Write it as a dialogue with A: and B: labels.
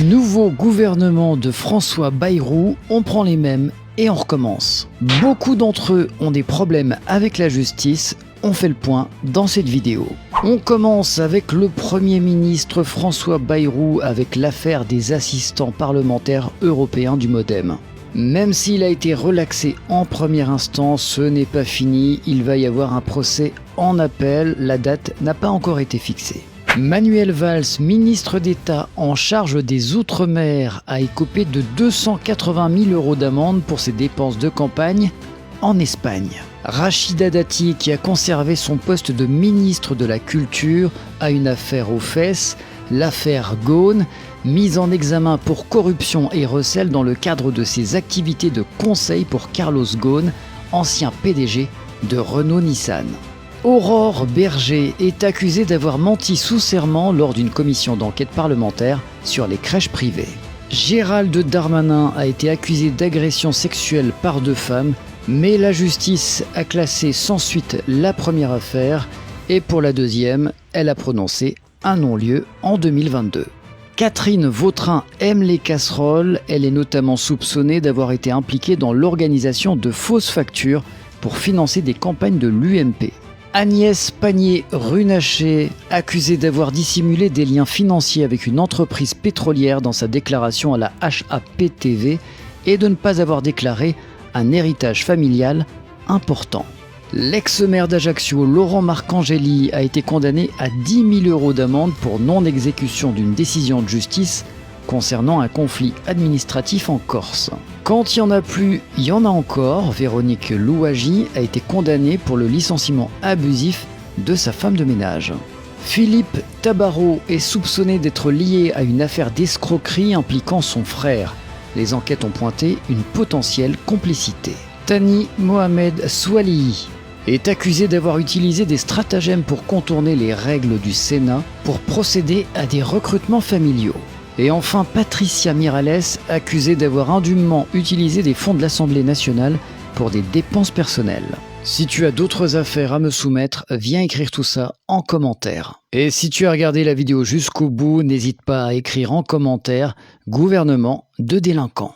A: Nouveau gouvernement de François Bayrou, on prend les mêmes et on recommence. Beaucoup d'entre eux ont des problèmes avec la justice, on fait le point dans cette vidéo. On commence avec le Premier ministre François Bayrou avec l'affaire des assistants parlementaires européens du Modem. Même s'il a été relaxé en première instance, ce n'est pas fini, il va y avoir un procès en appel, la date n'a pas encore été fixée. Manuel Valls, ministre d'État en charge des Outre-mer, a écopé de 280 000 € d'amende pour ses dépenses de campagne en Espagne. Rachida Dati, qui a conservé son poste de ministre de la Culture, a une affaire aux fesses, l'affaire Ghosn, mise en examen pour corruption et recel dans le cadre de ses activités de conseil pour Carlos Ghosn, ancien PDG de Renault-Nissan. Aurore Berger est accusée d'avoir menti sous serment lors d'une commission d'enquête parlementaire sur les crèches privées. Gérald Darmanin a été accusé d'agression sexuelle par 2 femmes, mais la justice a classé sans suite la première affaire et pour la deuxième, elle a prononcé un non-lieu en 2022. Catherine Vautrin aime les casseroles, elle est notamment soupçonnée d'avoir été impliquée dans l'organisation de fausses factures pour financer des campagnes de l'UMP. Agnès Pannier-Runacher, accusée d'avoir dissimulé des liens financiers avec une entreprise pétrolière dans sa déclaration à la HAPTV et de ne pas avoir déclaré un héritage familial important. L'ex-maire d'Ajaccio, Laurent Marcangeli, a été condamné à 10 000 € d'amende pour non-exécution d'une décision de justice concernant un conflit administratif en Corse. Quand il n'y en a plus, il y en a encore. Véronique Louwagie a été condamnée pour le licenciement abusif de sa femme de ménage. Philippe Tabarot est soupçonné d'être lié à une affaire d'escroquerie impliquant son frère. Les enquêtes ont pointé une potentielle complicité. Thani Mohamed Swalihi est accusé d'avoir utilisé des stratagèmes pour contourner les règles du Sénat pour procéder à des recrutements familiaux. Et enfin, Patricia Miralles, accusée d'avoir indûment utilisé des fonds de l'Assemblée nationale pour des dépenses personnelles. Si tu as d'autres affaires à me soumettre, viens écrire tout ça en commentaire. Et si tu as regardé la vidéo jusqu'au bout, n'hésite pas à écrire en commentaire « Gouvernement de délinquants ».